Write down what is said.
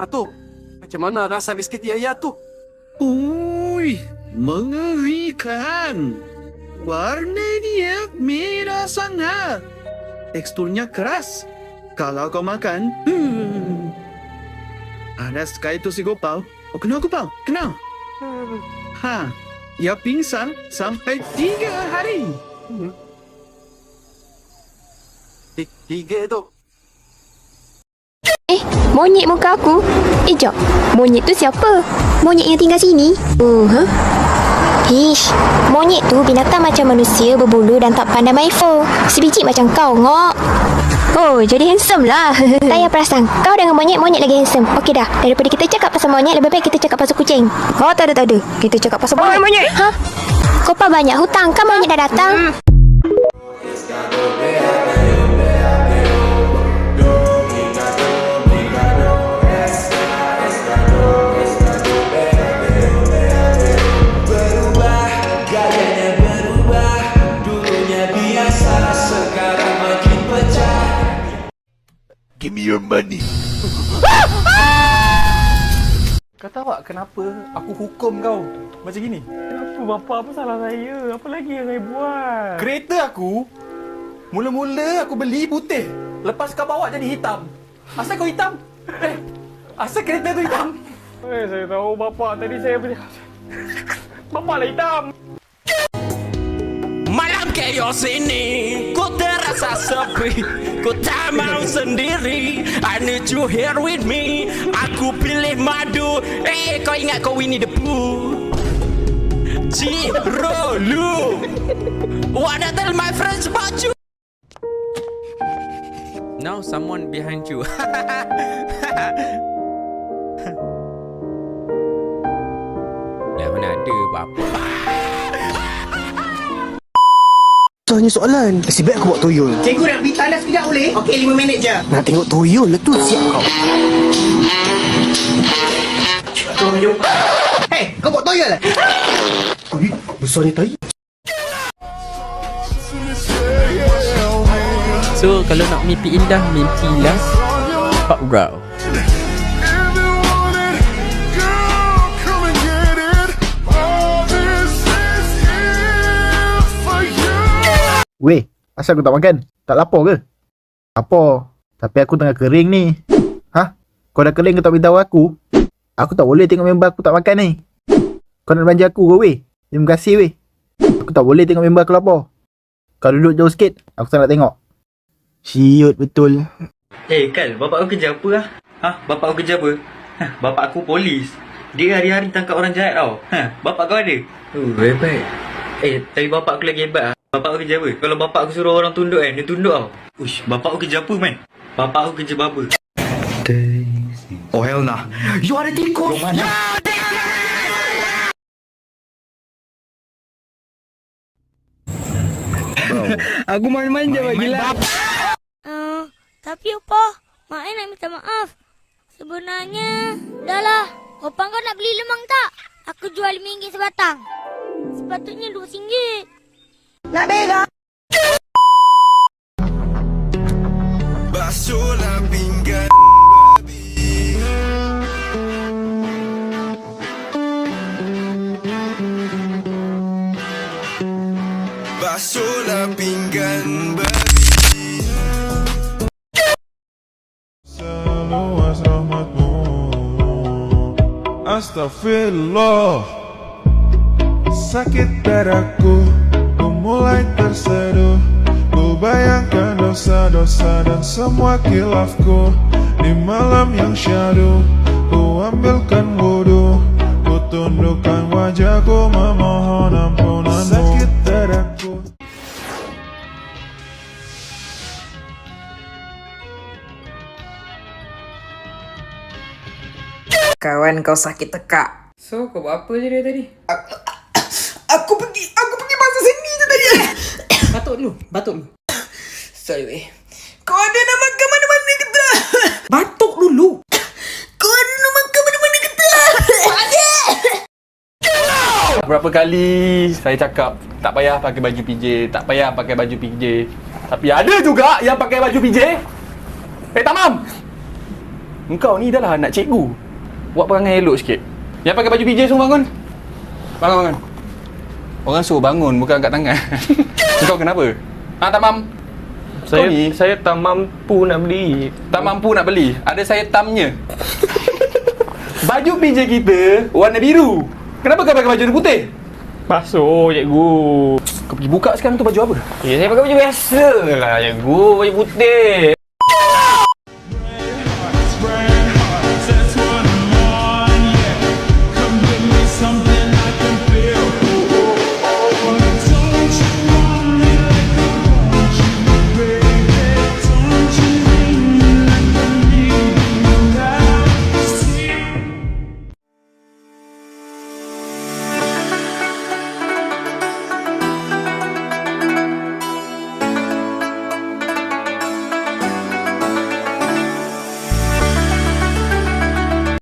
Atuk, macam mana rasa biskit Yaya tu? Ui, mengerikan. Warna dia merah sangat. Teksturnya keras. Kalau kau makan, ada sekali tu si Gopal. Oh, kenal Gopal? Kenal? Ha, ia pingsan sampai 3 hari. Tiga tu. Monyet muka aku. Jom. Monyet tu siapa? Monyet yang tinggal sini? Hish, monyet tu binatang macam manusia berbulu dan tak pandai main phone. Sebiji macam kau, Ngok. Oh, jadi handsome lah. Tak payah perasan. Kau dengan monyet lagi handsome. Okey dah. Daripada kita cakap pasal monyet, lebih baik kita cakap pasal kucing. Oh, tak ada. Kita cakap pasal monyet. Ha? Kau pa banyak hutang kan monyet dah datang? Give me your money. Kau tahu tak kenapa aku hukum kau macam gini? Apa bapa? Apa salah saya? Apa lagi yang saya buat? Kereta aku, mula-mula aku beli putih. Lepas kau bawa jadi hitam. Asal kau hitam? Asal kereta tu hitam? Saya tahu bapa tadi saya beli. Bapa lah hitam. Malam chaos ini, ku terasa sepi, ku tak mau sendiri. I need you here with me. Aku pilih madu. Kau ingat kau Winnie the Pooh? Cirolu. Wanna tell my friends about you? Now someone behind you. Dah mana ada apa-apa. Tanya soalan. Nasib baik aku buat tuyul. Cikgu nak pergi tandas sekejap boleh? Okey, 5 minit je. Nak tengok tuyul lah tu. Siap kau. Tuyul. Hei, kau buat tuyul lah? Ui, besar ni tai. So kalau nak mimpi indah, mimpilah Pak Rao. Weh, asal aku tak makan? Tak lapar ke? Lapar. Tapi aku tengah kering ni. Hah? Kau dah kering kau tak beritahu aku? Aku tak boleh tengok member aku tak makan ni. Kau nak belanja aku ke weh? Terima kasih weh. Aku tak boleh tengok member aku lapar. Kau duduk jauh sikit, aku tak nak tengok. Siut betul. Kal, bapak kau kerja apa lah? Bapak kau kerja apa? Bapak aku polis. Dia hari-hari tangkap orang jahat tau. Bapak kau ada? Hebat. Tapi bapak aku lagi hebat lah. Bapak aku kerja apa? Kalau bapak aku suruh orang tunduk dia tunduk tau. Uish, bapak aku kerja apa man? Bapak aku kerja barber. Oh hell nah. You are the tikus. Aku main-main je bagi lah. Tapi Opa, Mak nak minta maaf. Sebenarnya, dah lah. Opa kau nak beli lemang tak? Aku jual RM5 sebatang. Sepatutnya RM2. Nak berak? Basuhlah pinggan babi. Basuhlah pinggan babi. Seluas rahmatmu, astagfirullah. Sakit dadaku, ku mulai terseduh. Ku bayangkan dosa-dosa dan semua khilafku. Di malam yang syadu, ku ambilkan wudu. Ku tundukkan wajahku memohon ampunanmu. Sakit dadaku. Kawan kau sakit tekak. So, kau buat apa je dia tadi? Aku pergi masa sini je tadi. Batuk dulu. Sorry weh. Kau ada nak makan mana-mana ke tak? Batuk dulu. Kau ada nak makan mana-mana ke tak? Ada. Berapa kali saya cakap tak payah pakai baju PJ, tak payah pakai baju PJ. Tapi ada juga yang pakai baju PJ. Tamam. Engkau ni dah lah anak cikgu. Buat perangai elok sikit. Yang pakai baju PJ semua bangun. Bangun. Orang suruh bangun, bukan angkat tangan. Engkau kenapa? Tak mam. Saya tak mampu nak beli. Tak mampu nak beli. Ada saya tamnya. Baju PJ kita warna biru. Kenapa kau pakai baju warna putih? Basuh, cikgu. Kau pergi buka sekarang tu baju apa? Saya pakai baju biasa lah, cikgu. Baju putih.